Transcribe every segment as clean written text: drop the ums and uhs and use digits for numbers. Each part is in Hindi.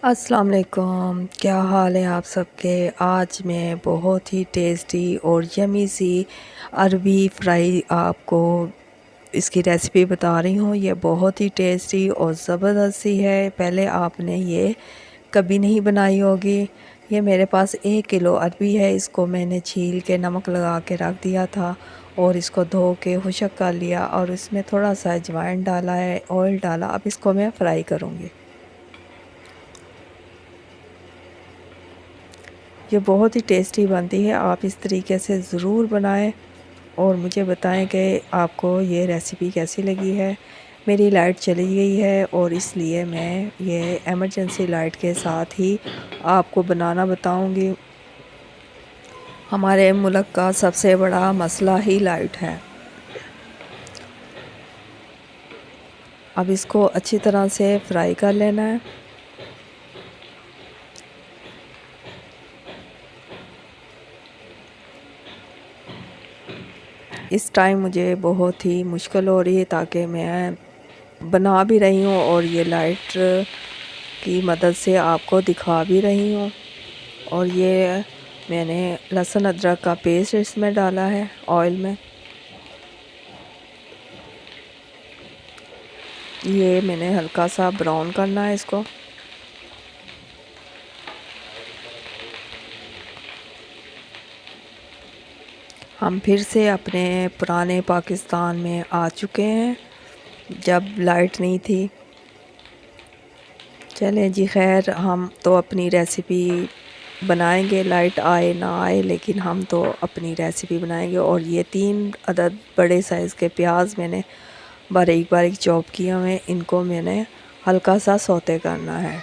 अस्सलाम वालेकुम, क्या हाल है आप सबके। आज मैं बहुत ही टेस्टी और यमी सी अरबी फ्राई आपको इसकी रेसिपी बता रही हूँ। ये बहुत ही टेस्टी और ज़बरदस्त सी है। पहले आपने ये कभी नहीं बनाई होगी। ये मेरे पास 1 किलो अरबी है। इसको मैंने छील के नमक लगा के रख दिया था और इसको धो के खुशक कर लिया और इसमें थोड़ा सा अजवाइन डाला है, ऑयल डाला। अब इसको मैं फ्राई करूँगी। ये बहुत ही टेस्टी बनती है। आप इस तरीके से ज़रूर बनाएं और मुझे बताएं कि आपको ये रेसिपी कैसी लगी है। मेरी लाइट चली गई है और इसलिए मैं ये इमरजेंसी लाइट के साथ ही आपको बनाना बताऊंगी। हमारे मुल्क का सबसे बड़ा मसला ही लाइट है। अब इसको अच्छी तरह से फ्राई कर लेना है। इस टाइम मुझे बहुत ही मुश्किल हो रही है ताकि मैं बना भी रही हूँ और ये लाइट की मदद से आपको दिखा भी रही हूँ। और ये मैंने लहसुन अदरक का पेस्ट इसमें डाला है ऑयल में। ये मैंने हल्का सा ब्राउन करना है इसको। हम फिर से अपने पुराने पाकिस्तान में आ चुके हैं जब लाइट नहीं थी। चलें जी, खैर हम तो अपनी रेसिपी बनाएंगे, लाइट आए ना आए, लेकिन हम तो अपनी रेसिपी बनाएंगे। और ये 3 अदद बड़े साइज़ के प्याज मैंने बारीक बारीक चॉप किए हुए, इनको मैंने हल्का सा सौते करना है।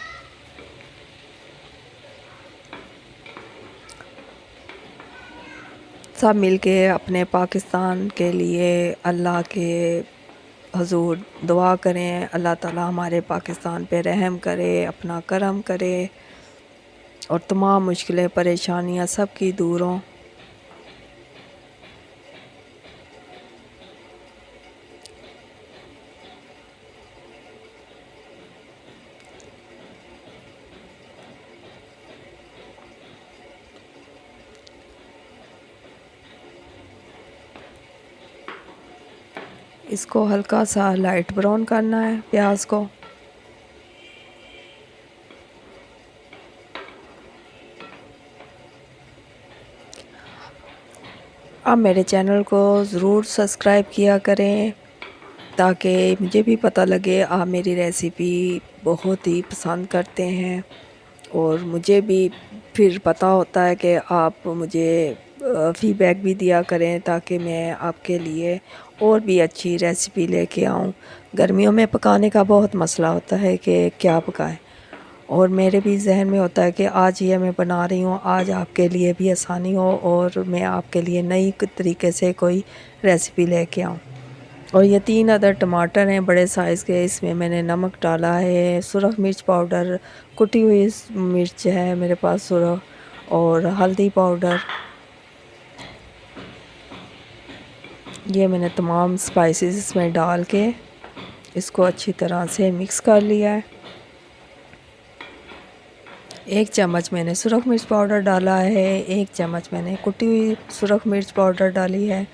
सब मिलके अपने पाकिस्तान के लिए अल्लाह के हजूर दुआ करें। अल्लाह ताला हमारे पाकिस्तान पे रहम करे, अपना करम करे और तमाम मुश्किलें परेशानियां सब की दूर हों। इसको हल्का सा लाइट ब्राउन करना है प्याज को। आप मेरे चैनल को ज़रूर सब्सक्राइब किया करें ताकि मुझे भी पता लगे आप मेरी रेसिपी बहुत ही पसंद करते हैं और मुझे भी फिर पता होता है कि आप मुझे फीडबैक भी दिया करें ताकि मैं आपके लिए और भी अच्छी रेसिपी लेके आऊँ। गर्मियों में पकाने का बहुत मसला होता है कि क्या पकाएं, और मेरे भी जहन में होता है कि आज ये मैं बना रही हूँ, आज आपके लिए भी आसानी हो और मैं आपके लिए नई तरीके से कोई रेसिपी लेके आऊँ। और ये 3 अदर टमाटर हैं बड़े साइज़ के। इसमें मैंने नमक डाला है, सुरख मिर्च पाउडर, कुटी हुई मिर्च है मेरे पास सुरख, और हल्दी पाउडर। ये मैंने तमाम स्पाइसेस इसमें डाल के इसको अच्छी तरह से मिक्स कर लिया है। 1 चम्मच मैंने सुरख मिर्च पाउडर डाला है, 1 चम्मच मैंने कुटी हुई सुरख मिर्च पाउडर डाली है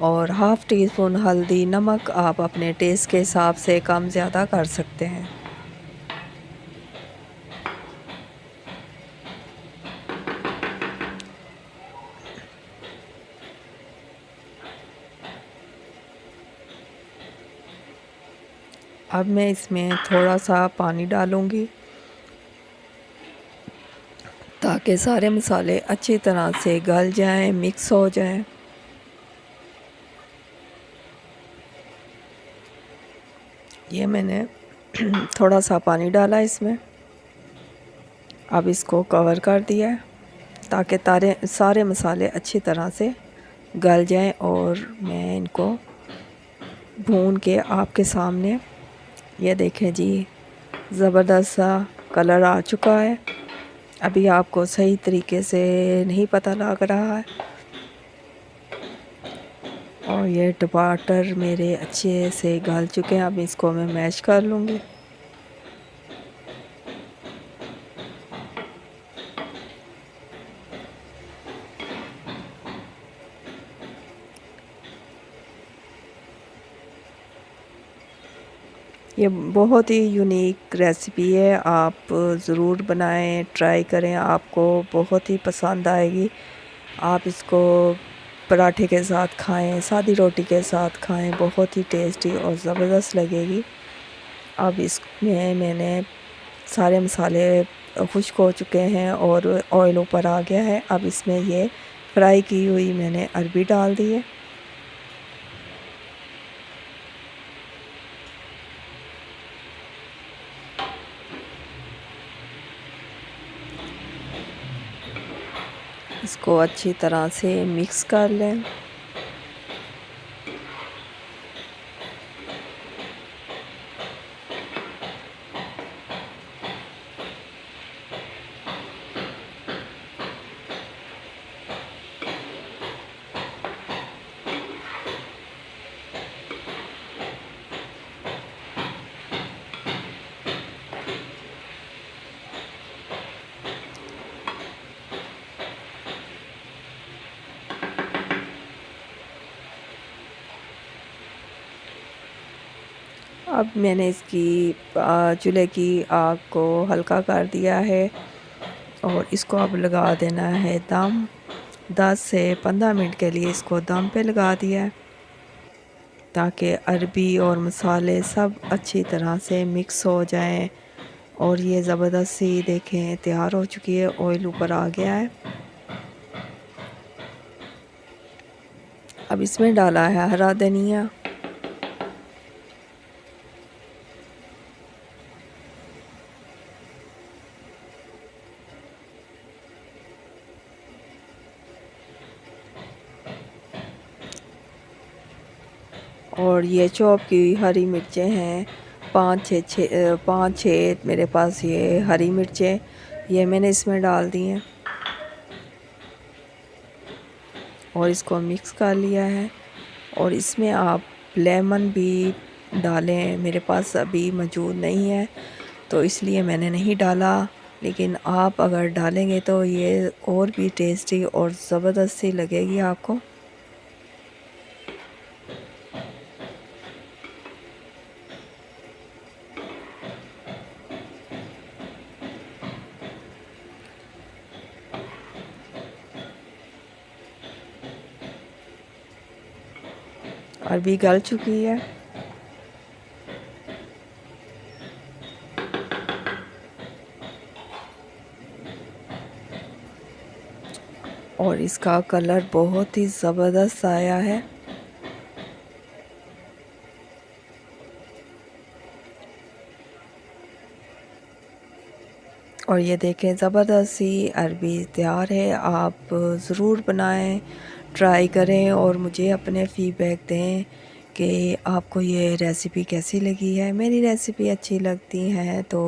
और हाफ़ टी स्पून हल्दी। नमक आप अपने टेस्ट के हिसाब से कम ज़्यादा कर सकते हैं। अब मैं इसमें थोड़ा सा पानी डालूँगी ताकि सारे मसाले अच्छी तरह से गल जाएं, मिक्स हो जाएं। ये मैंने थोड़ा सा पानी डाला इसमें। अब इसको कवर कर दिया है ताकि सारे मसाले अच्छी तरह से गल जाएं और मैं इनको भून के आपके सामने, ये देखें जी, ज़बरदस्त सा कलर आ चुका है। अभी आपको सही तरीके से नहीं पता लग रहा है। और ये टमाटर मेरे अच्छे से गल चुके हैं। अब इसको मैं मैश कर लूँगी। ये बहुत ही यूनिक रेसिपी है, आप ज़रूर बनाएं, ट्राई करें, आपको बहुत ही पसंद आएगी। आप इसको पराठे के साथ खाएं, सादी रोटी के साथ खाएं, बहुत ही टेस्टी और ज़बरदस्त लगेगी। अब इसमें मैंने सारे मसाले खुश्क हो चुके हैं और ऑयल ऊपर आ गया है। अब इसमें ये फ्राई की हुई मैंने अरबी डाल दी है। इसको अच्छी तरह से मिक्स कर लें। अब मैंने इसकी चूल्हे की आग को हल्का कर दिया है और इसको अब लगा देना है दम। 10 से 15 मिनट के लिए इसको दम पे लगा दिया है ताकि अरबी और मसाले सब अच्छी तरह से मिक्स हो जाएं। और ये ज़बरदस्त सी देखें तैयार हो चुकी है, ऑयल ऊपर आ गया है। अब इसमें डाला है हरा धनिया, और ये चॉप की हरी मिर्चें हैं, 5-6 मेरे पास ये हरी मिर्चें, ये मैंने इसमें डाल दी हैं और इसको मिक्स कर लिया है। और इसमें आप लेमन भी डालें, मेरे पास अभी मौजूद नहीं है तो इसलिए मैंने नहीं डाला, लेकिन आप अगर डालेंगे तो ये और भी टेस्टी और ज़बरदस्त सी लगेगी आपको। अरबी गल चुकी है। और इसका कलर बहुत ही ज़बरदस्त आया है। और ये देखें ज़बरदस्त सी अरबी तैयार है। आप ज़रूर बनाएं, ट्राई करें और मुझे अपने फ़ीडबैक दें कि आपको ये रेसिपी कैसी लगी है। मेरी रेसिपी अच्छी लगती है तो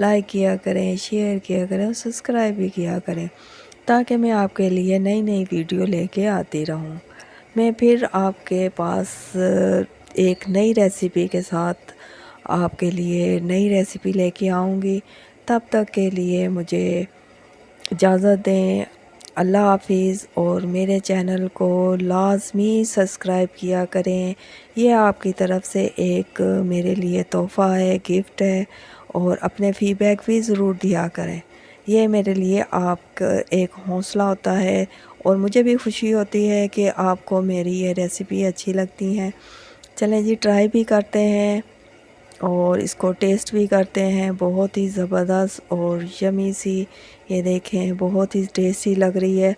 लाइक किया करें, शेयर किया करें और सब्सक्राइब भी किया करें ताकि मैं आपके लिए नई नई वीडियो लेके आती रहूं। मैं फिर आपके पास एक नई रेसिपी के साथ आपके लिए नई रेसिपी लेके आऊँगी। तब तक के लिए मुझे इजाज़त दें। अल्लाह हाफिज़। और मेरे चैनल को लाज़मी सब्सक्राइब किया करें। ये आपकी तरफ से एक मेरे लिए तोहफ़ा है, गिफ्ट है। और अपने फ़ीडबैक भी ज़रूर दिया करें, ये मेरे लिए आप एक हौसला होता है और मुझे भी खुशी होती है कि आपको मेरी ये रेसिपी अच्छी लगती हैं। चलें जी, ट्राई भी करते हैं और इसको टेस्ट भी करते हैं। बहुत ही ज़बरदस्त और यमी सी, ये देखें बहुत ही टेस्टी लग रही है।